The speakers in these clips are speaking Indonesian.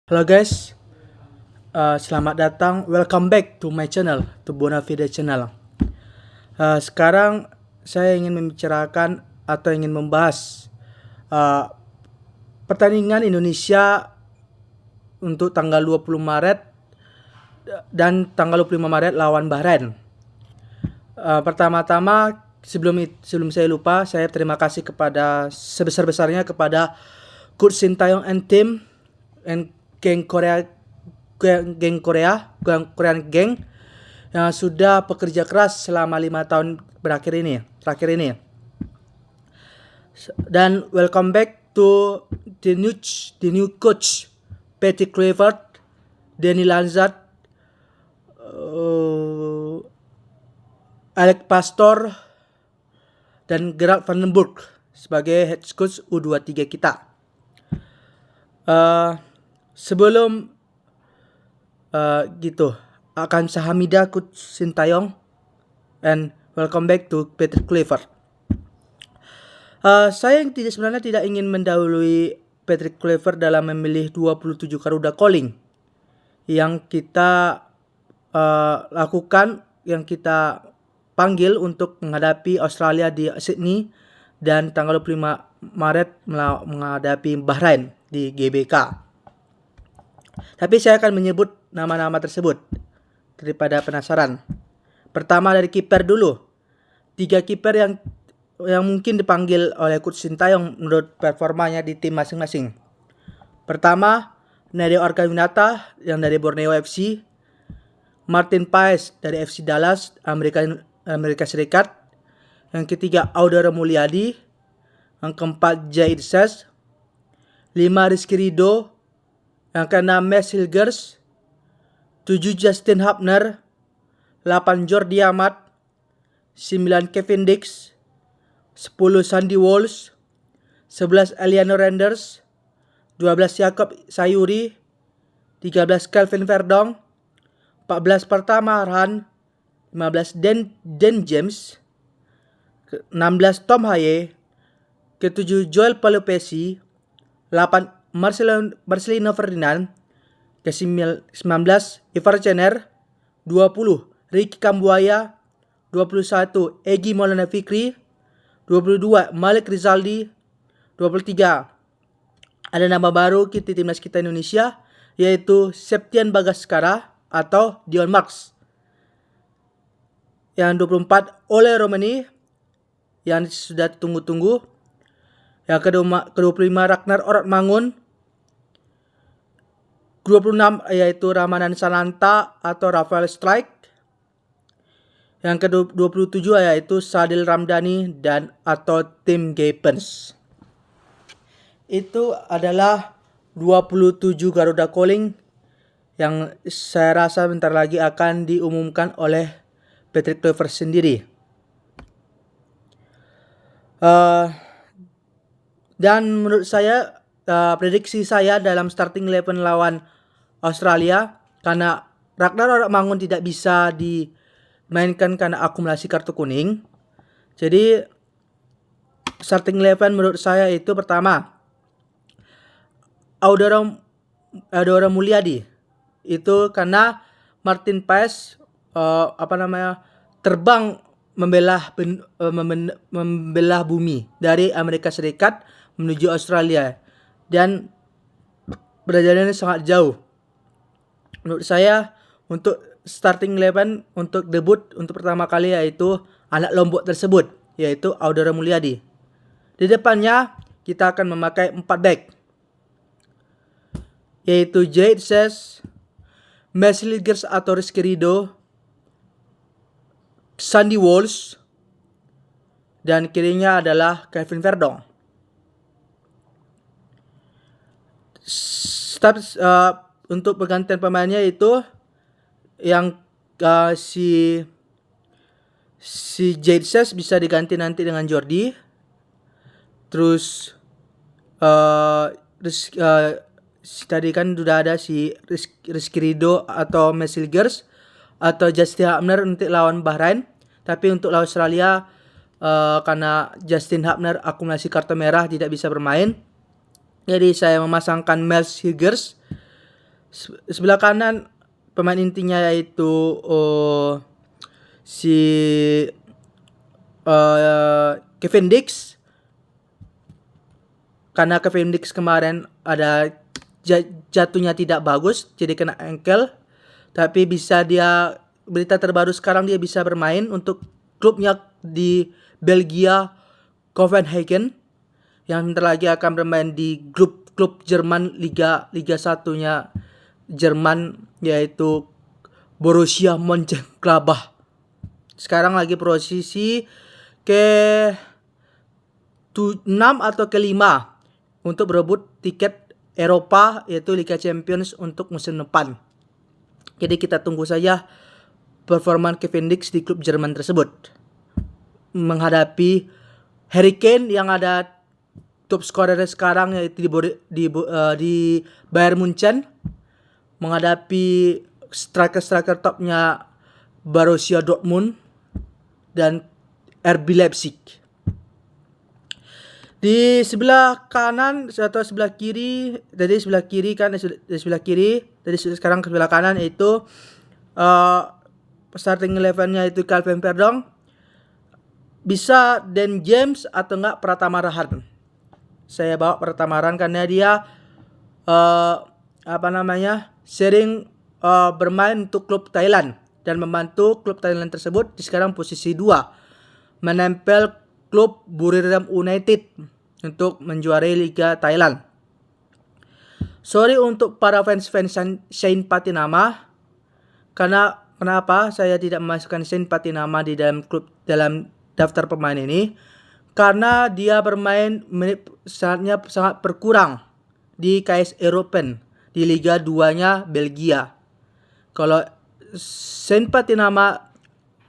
Halo guys, selamat datang. Welcome back to my channel, to Bonafide channel. Sekarang saya ingin membicarakan atau ingin membahas uh, pertandingan Indonesia untuk tanggal 20 Maret dan tanggal 25 Maret lawan Bahrain. Pertama-tama sebelum saya lupa, saya terima kasih kepada sebesar-besarnya kepada Coach Sintayong and team and geng Korean Gang yang sudah bekerja keras selama 5 tahun terakhir ini. Dan welcome back to the new coach Patrick Kluivert, Danny Lanzat, Alex Pastor, dan Gerard van den Burg sebagai head coach U23 kita. Sebelum akan sahamida Coach Sintayong and welcome back to Patrick Kluivert. Saya sebenarnya tidak ingin mendahului Patrick Kluivert dalam memilih 27 Garuda Calling yang kita lakukan, yang kita panggil untuk menghadapi Australia di Sydney dan tanggal 25 Maret menghadapi Bahrain di GBK. Tapi saya akan menyebut nama-nama tersebut daripada penasaran. Pertama dari kiper dulu. 3 kiper yang mungkin dipanggil oleh Coach Sintayong menurut performanya di tim masing-masing. Pertama, Nadio Argawinata yang dari Borneo FC, Martin Paes dari FC Dallas, Amerika Serikat. Yang ketiga, Audara Mulyadi. Yang keempat, Jaid Ses. 5, Rizky Ridho. Yang keenam, Mes Hilgers. 7, Justin Hubner. 8, Jordi Amat. 9, Kevin Dix. 10, Sandy Walsh. 11, Eliano Renders. 12, Jakob Sayuri. 13, Kelvin Verdong. 14, Pertama Arhan. 15, Den James. 16, Tom Haye. Ke-7, Joel Palupesi. 8, Marcelino Ferdinand. Ke-19, Ivar Cener. 20, Ricky Kambuaya. 21, Egy Maulana Fikri. 22, Malik Rizaldi. 23, ada nama baru di timnas kita Indonesia, yaitu Septian Bagaskara atau Dion Max. Yang 24, Ole Romani yang sudah tunggu-tunggu. Yang ke-25, Ragnar Oratmangun. 26, yaitu Ramadan Sananta atau Rafael Strike. Yang ke-27, yaitu Sadil Ramdhani dan atau Tim Gapens. Itu adalah 27 Garuda Calling yang saya rasa bentar lagi akan diumumkan oleh Patrick Kluivert sendiri. Dan menurut saya, prediksi saya dalam starting 11 lawan Australia, karena Ragnar Oratmangun tidak bisa dimainkan karena akumulasi kartu kuning. Jadi starting 11 menurut saya itu pertama, Audara Mulyadi. Itu karena Martin Paes terbang membelah bumi dari Amerika Serikat menuju Australia dan perjalanannya sangat jauh. Menurut saya untuk starting 11 untuk debut untuk pertama kali yaitu anak Lombok tersebut, yaitu Audara Mulyadi. Di depannya kita akan memakai 4 back, yaitu Jaid Ses, Mes Hilgers atau Rizky Ridho, Sandy Walsh, dan kirinya adalah Kevin Verdong. Untuk pergantian pemainnya itu yang si Jaid Ses bisa diganti nanti dengan Jordi. Terus tadi kan sudah ada si Rizky Ridho atau Mes Hilgers atau Justin Hubner untuk lawan Bahrain. Tapi untuk lawan Australia karena Justin Hubner akumulasi kartu merah tidak bisa bermain, jadi saya memasangkan Mes Hilgers Sebelah kanan pemain intinya yaitu si Kevin Dix, karena Kevin Dix kemarin ada jatuhnya tidak bagus, jadi kena ankle. Tapi berita terbaru sekarang dia bisa bermain untuk klubnya di Belgia, Copenhagen, yang bentar lagi akan bermain di klub Jerman Liga 1-nya Jerman, yaitu Borussia Mönchengladbach. Sekarang lagi posisi ke 6 atau ke-5 untuk berebut tiket Eropa, yaitu Liga Champions untuk musim depan. Jadi kita tunggu saja performa Kevin Dix di klub Jerman tersebut menghadapi Harry Kane yang ada top scorer sekarang, yaitu di Bayern Munchen, menghadapi striker topnya Borussia Dortmund dan RB Leipzig. Di sebelah kanan atau sebelah kiri, dari sebelah kiri, dari sekarang ke sebelah kanan itu starting 11-nya itu Calvin Verdong, bisa Dan James atau enggak Pratama Rahan. Saya bawa Pratama Rahan karena dia sering bermain untuk klub Thailand dan membantu klub Thailand tersebut di sekarang posisi 2, menempel klub Buriram United untuk menjuarai Liga Thailand. Sorry untuk para fans Shane Patinama, karena kenapa saya tidak memasukkan Shane Patinama di dalam daftar pemain ini, karena dia bermain menit sangat berkurang di KS European di Liga 2-nya Belgia. Kalau Shane Patinama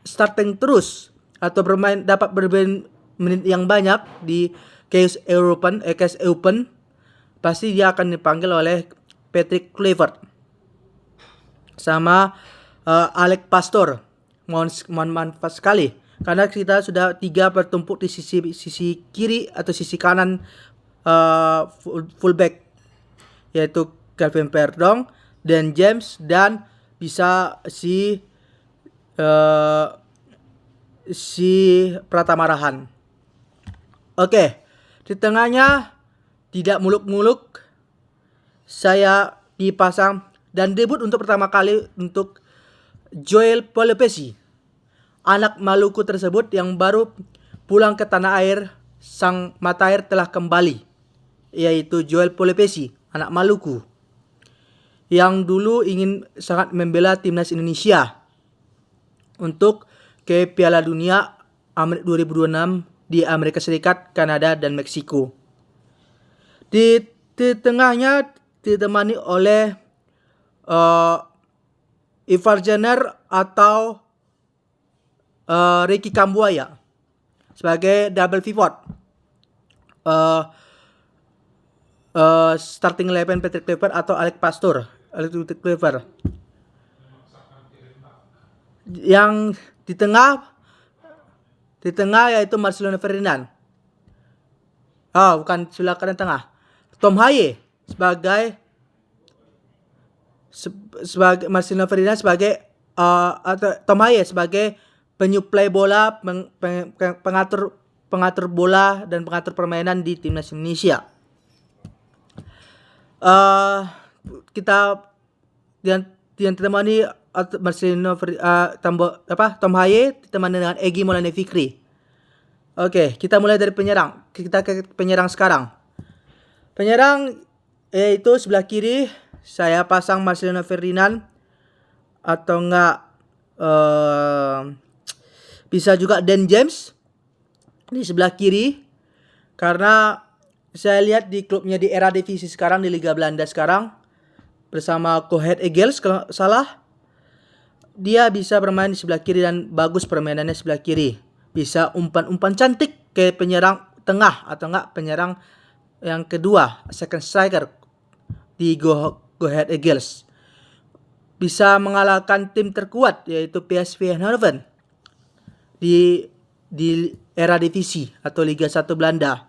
starting terus atau dapat bermain menit yang banyak di KS Open, pasti dia akan dipanggil oleh Patrick Kluivert sama Alex Pastor. Mohon manfaat sekali karena kita sudah 3 bertumpuk di sisi kiri atau sisi kanan fullback, yaitu Calvin Verdong, Dan James, dan bisa si Pratama Rahan. Oke. Di tengahnya tidak muluk-muluk, saya dipasang dan debut untuk pertama kali untuk Joel Polepesi, anak Maluku tersebut yang baru pulang ke tanah air. Sang mata air telah kembali, yaitu Joel Polepesi, anak Maluku, yang dulu ingin sangat membela timnas Indonesia untuk ke Piala Dunia 2026 di Amerika Serikat, Kanada, dan Meksiko. Di tengahnya ditemani oleh Ivar Jenner atau Ricky Kambuaya sebagai double pivot. Starting 11 Patrick Kluivert atau Alex Pastor. Yang di tengah yaitu Marcelino Ferdinand. Bukan sebelah kanan tengah. Tom Haye sebagai Marcelino Ferdinand sebagai atau Tom Haye sebagai penyuplai bola, pengatur bola dan pengatur permainan di timnas Indonesia. Kita ditemani Marcelino Tom Haye ditemani dengan Egy Maulana Fikri. Oke, kita mulai dari penyerang. Kita ke penyerang sekarang. Penyerang yaitu sebelah kiri saya pasang Marcelino Ferdinand atau enggak bisa juga Dan James di sebelah kiri, karena saya lihat di klubnya di Eredivisie sekarang, di Liga Belanda sekarang bersama Go Ahead Eagles kalau salah, dia bisa bermain di sebelah kiri dan bagus permainannya sebelah kiri. Bisa umpan-umpan cantik ke penyerang tengah atau enggak penyerang yang kedua, second striker di Go Ahead Eagles. Bisa mengalahkan tim terkuat yaitu PSV Eindhoven di Eredivisie atau Liga 1 Belanda.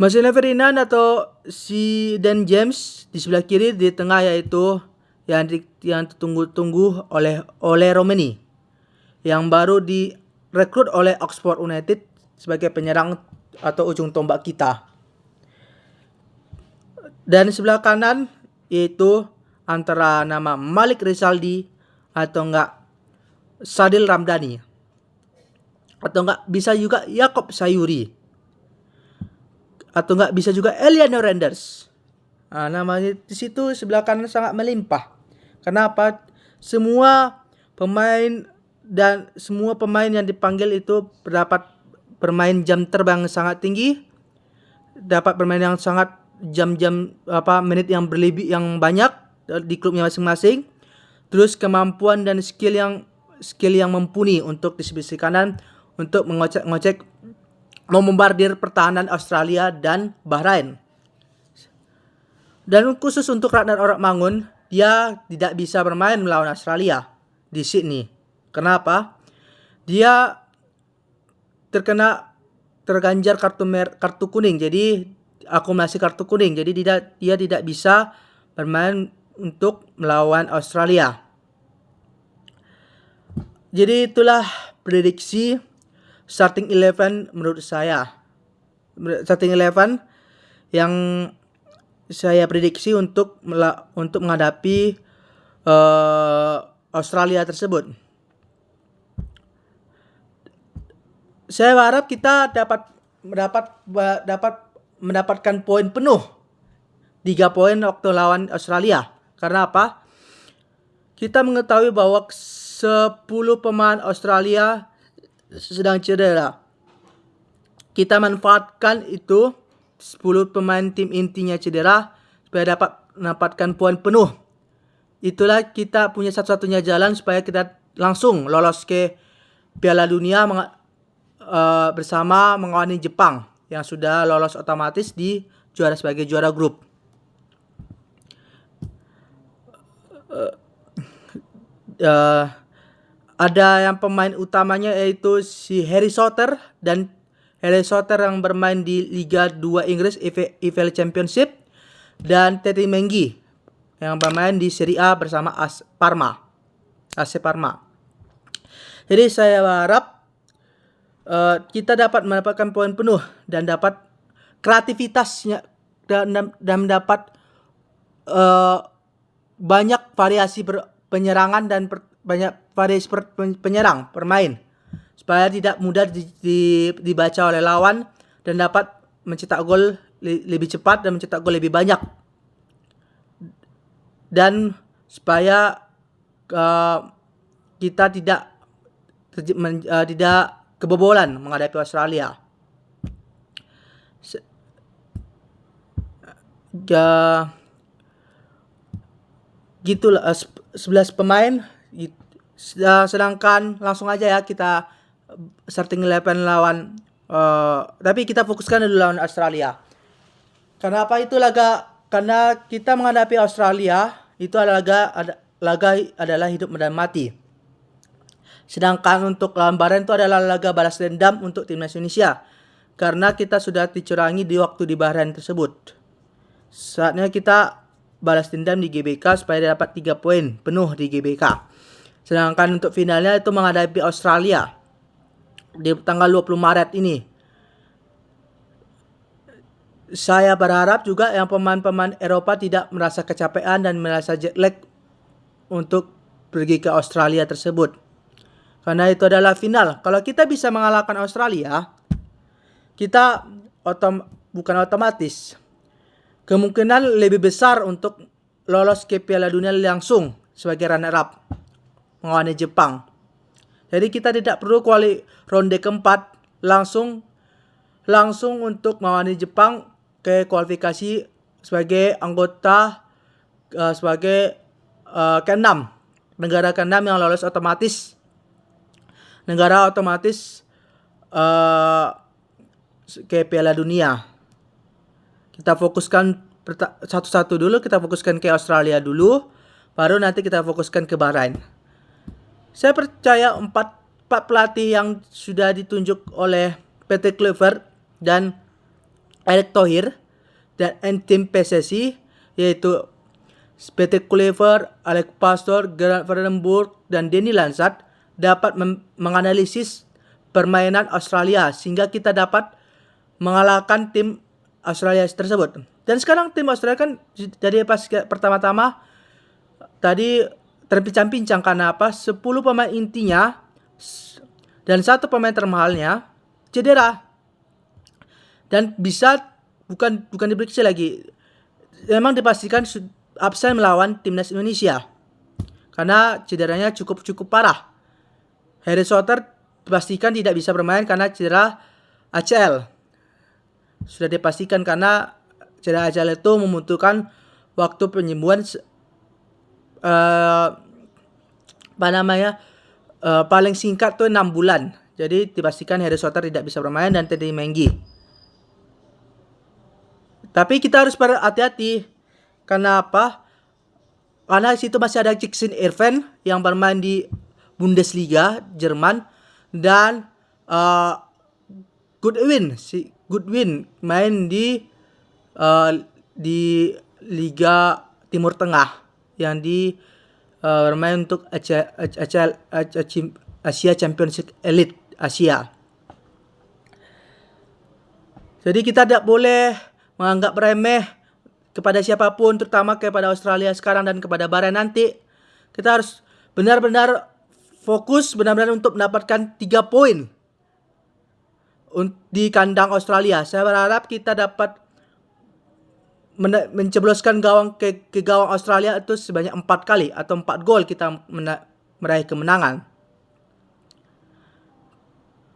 Marcelo Ferdinand atau si Dan James di sebelah kiri, di tengah yaitu yang ditunggu-tunggu oleh Romani yang baru direkrut oleh Oxford United sebagai penyerang atau ujung tombak kita. Dan sebelah kanan yaitu antara nama Malik Rizaldi atau enggak Sadil Ramdhani atau enggak bisa juga Yakob Sayuri atau enggak bisa juga Eliano Renders. Nah, namanya di situ sebelah kanan sangat melimpah. Kenapa? Semua pemain yang dipanggil itu dapat bermain jam terbang sangat tinggi, dapat bermain yang sangat jam-jam menit yang berlebih yang banyak di klubnya masing-masing. Terus kemampuan dan skill yang mumpuni untuk di sisi kanan untuk mengocek membombardir pertahanan Australia dan Bahrain. Dan khusus untuk Ratnar Oratmangun, dia tidak bisa bermain melawan Australia di Sydney. Kenapa? Dia terganjar kartu kuning, jadi akumulasi kartu kuning. Jadi dia tidak bisa bermain untuk melawan Australia. Jadi itulah prediksi starting 11 menurut saya. Starting 11 yang saya prediksi untuk menghadapi Australia tersebut. Saya harap kita dapat mendapatkan poin penuh, 3 poin waktu lawan Australia. Karena apa? Kita mengetahui bahwa 10 pemain Australia sedang cedera. Kita manfaatkan itu 10 pemain tim intinya cedera supaya dapat mendapatkan poin penuh. Itulah kita punya satu-satunya jalan supaya kita langsung lolos ke Piala Dunia bersama mengawani Jepang yang sudah lolos otomatis sebagai juara grup. Ada yang pemain utamanya yaitu si Harry Souttar yang bermain di Liga 2 Inggris EFL Championship, dan Teddy Mengi yang bermain di Serie A bersama AC Parma. Jadi saya harap kita dapat mendapatkan poin penuh dan dapat kreativitasnya dan mendapat banyak variasi penyerangan dan banyak variasi penyerang bermain supaya tidak mudah dibaca oleh lawan dan dapat mencetak gol lebih cepat dan mencetak gol lebih banyak, dan supaya kita tidak kebobolan menghadapi Australia. Gitulah 11 pemain. Sedangkan langsung aja ya kita starting 11 lawan tapi kita fokuskan dulu lawan Australia. Kenapa itu karena kita menghadapi Australia itu laga adalah hidup dan mati. Sedangkan untuk lawan Bahrain itu adalah laga balas dendam untuk timnas Indonesia karena kita sudah dicurangi di waktu di Bahrain tersebut. Saatnya kita balas dendam di GBK supaya dapat 3 poin penuh di GBK. Sedangkan untuk finalnya itu menghadapi Australia di tanggal 20 Maret ini. Saya berharap juga yang pemain-pemain Eropa tidak merasa kecapean dan merasa jet lag untuk pergi ke Australia tersebut. Karena itu adalah final. Kalau kita bisa mengalahkan Australia, kita bukan otomatis. Kemungkinan lebih besar untuk lolos ke Piala Dunia langsung sebagai runner up melawan Jepang. Jadi kita tidak perlu ronde keempat langsung untuk melawan Jepang ke kualifikasi sebagai anggota sebagai ke-6 negara ke-6 yang lolos otomatis. Negara otomatis ke Piala Dunia. Kita fokuskan satu-satu dulu, kita fokuskan ke Australia dulu, baru nanti kita fokuskan ke Bahrain. Saya percaya 4 pelatih yang sudah ditunjuk oleh Patrick Kluivert dan Erick Thohir dan tim PSSI yaitu Patrick Kluivert, Alex Pastoor, Gerard Vandenberg, dan Denny Lansat dapat menganalisis permainan Australia sehingga kita dapat mengalahkan tim Australia tersebut. Dan sekarang tim Australia kan jadi pas pertama-tama tadi terpincang-pincang karena apa? 10 pemain intinya dan 1 pemain termahalnya cedera. Dan bisa bukan diprediksi lagi. Memang dipastikan absen melawan timnas Indonesia karena cederanya cukup parah. Harry Souther dipastikan tidak bisa bermain karena cedera ACL. Sudah dipastikan karena cedera ACL itu membutuhkan waktu penyembuhan paling singkat tuh 6 bulan. Jadi dipastikan Harry Souther tidak bisa bermain dan Teddy Mengi. Tapi kita harus berhati-hati. Karena apa? Karena situ masih ada Jackson Irvine yang bermain di Bundesliga Jerman dan Goodwin main di Liga Timur Tengah yang bermain untuk Asia Championship Elite Asia. Jadi kita tidak boleh menganggap remeh kepada siapapun, terutama kepada Australia sekarang dan kepada Bahrain nanti. Kita harus benar-benar fokus untuk mendapatkan 3 poin di kandang Australia. Saya berharap kita dapat mencebloskan gawang ke gawang Australia itu sebanyak 4 kali atau 4 gol kita meraih kemenangan.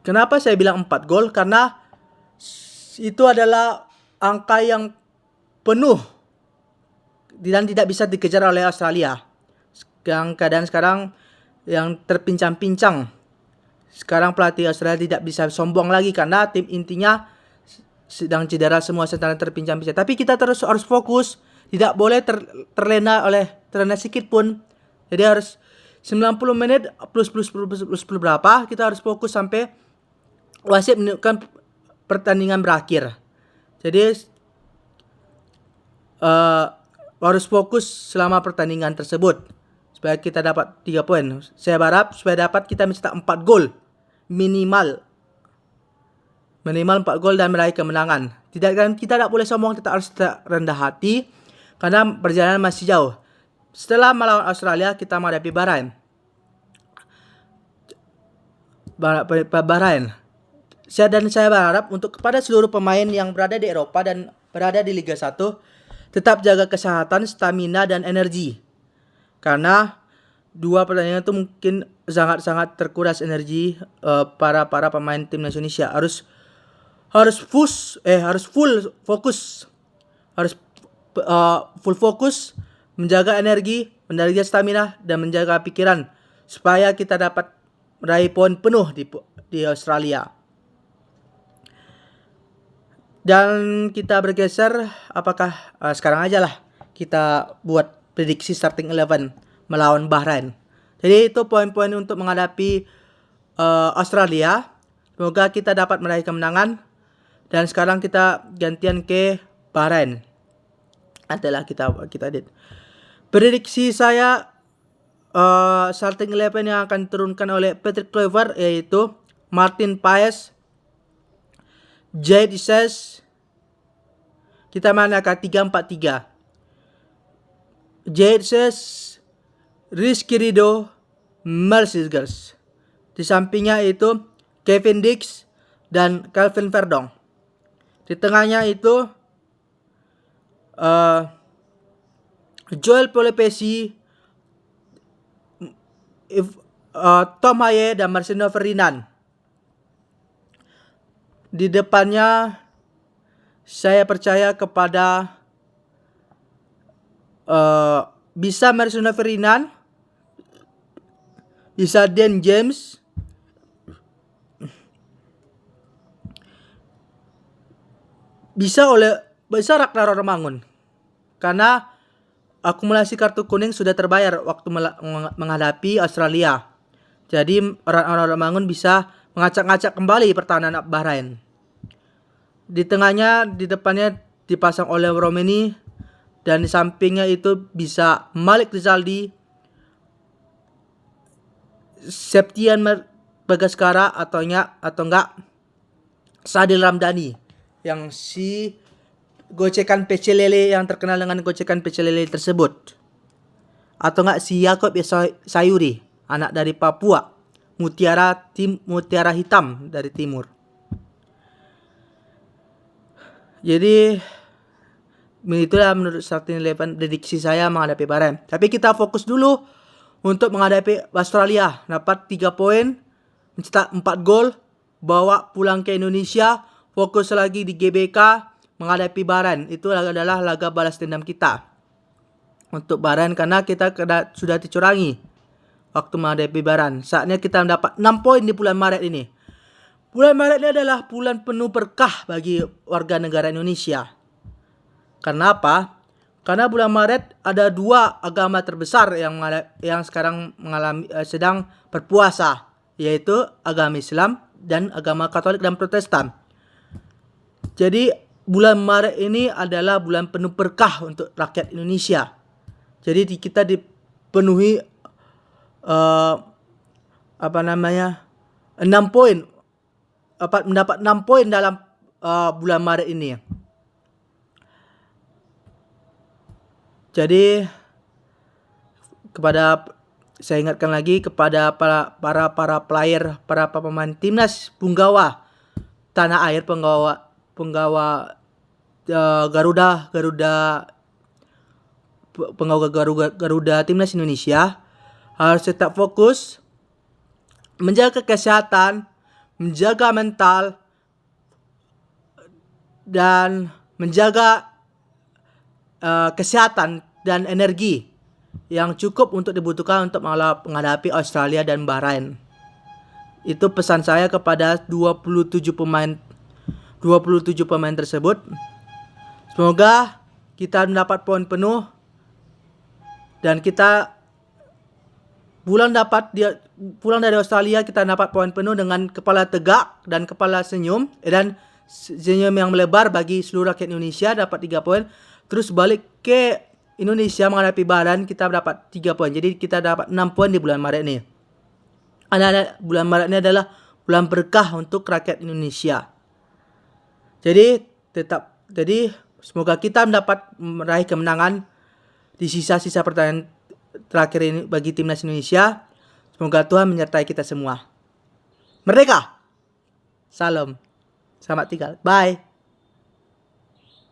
Kenapa saya bilang 4 gol? Karena itu adalah angka yang penuh dan tidak bisa dikejar oleh Australia. Yang keadaan sekarang yang terpincang-pincang. Sekarang pelatih Australia tidak bisa sombong lagi karena tim intinya sedang cedera semua, sedang terpincang-pincang. Tapi kita harus fokus, tidak boleh terlena sedikit pun. Jadi harus 90 menit plus berapa, kita harus fokus sampai wasit menunjukkan pertandingan berakhir. Jadi harus fokus selama pertandingan tersebut supaya kita dapat 3 poin. Saya berharap supaya dapat kita mencetak 4 gol minimal 4 gol dan meraih kemenangan. Kita tidak boleh sombong, kita harus rendah hati karena perjalanan masih jauh. Setelah melawan Australia kita menghadapi Bahrain. Saya berharap untuk kepada seluruh pemain yang berada di Eropa dan berada di Liga 1 tetap jaga kesehatan, stamina, dan energi. Karena 2 pertandingan itu mungkin sangat terkuras energi para pemain timnas Indonesia. Harus full fokus. Harus full fokus, menjaga energi, menjaga stamina, dan menjaga pikiran supaya kita dapat meraih poin penuh di Australia. Dan kita bergeser, apakah sekarang aja lah kita buat prediksi starting 11 melawan Bahrain. Jadi itu poin-poin untuk menghadapi Australia. Semoga kita dapat meraih kemenangan. Dan sekarang kita gantian ke Bahrain. Nantilah kita edit. Prediksi saya starting 11 yang akan diturunkan oleh Patrick Kluivert yaitu Martin Paes, Jade Ises. Kita manakan 3-4-3. Jade Ises, Rizky Ridho, Mercedes. Di sampingnya itu Kevin Dix dan Calvin Verdong. Di tengahnya itu Joel Polepesi, Tom Haye dan Marcelo Ferdinand. Di depannya saya percaya kepada bisa Marcelo Ferdinand, bisa Dan James, bisa Ragnar Romangun. Karena akumulasi kartu kuning sudah terbayar waktu menghadapi Australia. Jadi Ragnar Romangun bisa mengacak-ngacak kembali pertahanan Bahrain. Di tengahnya, di depannya dipasang oleh Romeni, dan di sampingnya itu bisa Malik Rizaldi, Septian Bagaskara atau enggak Sadil Ramdhani, yang si gocekan pecel lele yang terkenal dengan gocekan pecel lele tersebut. Atau enggak si Yakob Sayuri, anak dari Papua, mutiara hitam dari timur. Jadi itulah menurut starting 11 prediksi saya menghadapi Bahrain. Tapi kita fokus dulu untuk menghadapi Australia. Dapat 3 poin, mencetak 4 gol, bawa pulang ke Indonesia, fokus lagi di GBK menghadapi Bahrain. Itu adalah laga balas dendam kita untuk Bahrain, karena kita sudah dicurangi waktu menghadapi Bahrain. Saatnya kita mendapat 6 poin di bulan Maret ini. Bulan Maret ini adalah bulan penuh berkah bagi warga negara Indonesia. Karena apa? Karena bulan Maret ada 2 agama terbesar yang sekarang sedang berpuasa, yaitu agama Islam dan agama Katolik dan Protestan. Jadi bulan Maret ini adalah bulan penuh berkah untuk rakyat Indonesia. Jadi kita dipenuhi 6 poin, mendapat 6 poin dalam bulan Maret ini. Jadi saya ingatkan lagi kepada para player, para pemain timnas punggawa tanah air, penggawa Garuda timnas Indonesia harus tetap fokus, menjaga kesehatan, menjaga mental, dan menjaga kesehatan dan energi yang cukup untuk dibutuhkan untuk menghadapi Australia dan Bahrain. Itu pesan saya kepada 27 pemain tersebut. Semoga kita mendapat poin penuh dan kita pulang dari Australia, kita dapat poin penuh dengan kepala tegak dan kepala senyum yang melebar bagi seluruh rakyat Indonesia, dapat 3 poin. Terus balik ke Indonesia menghadapi Bahrain, kita dapat 3 poin. Jadi kita dapat 6 poin di bulan Maret ini. Bulan Maret ini adalah bulan berkah untuk rakyat Indonesia. Jadi semoga kita dapat meraih kemenangan di sisa-sisa pertandingan terakhir ini bagi timnas Indonesia. Semoga Tuhan menyertai kita semua. Merdeka! Salam. Selamat tinggal. Bye.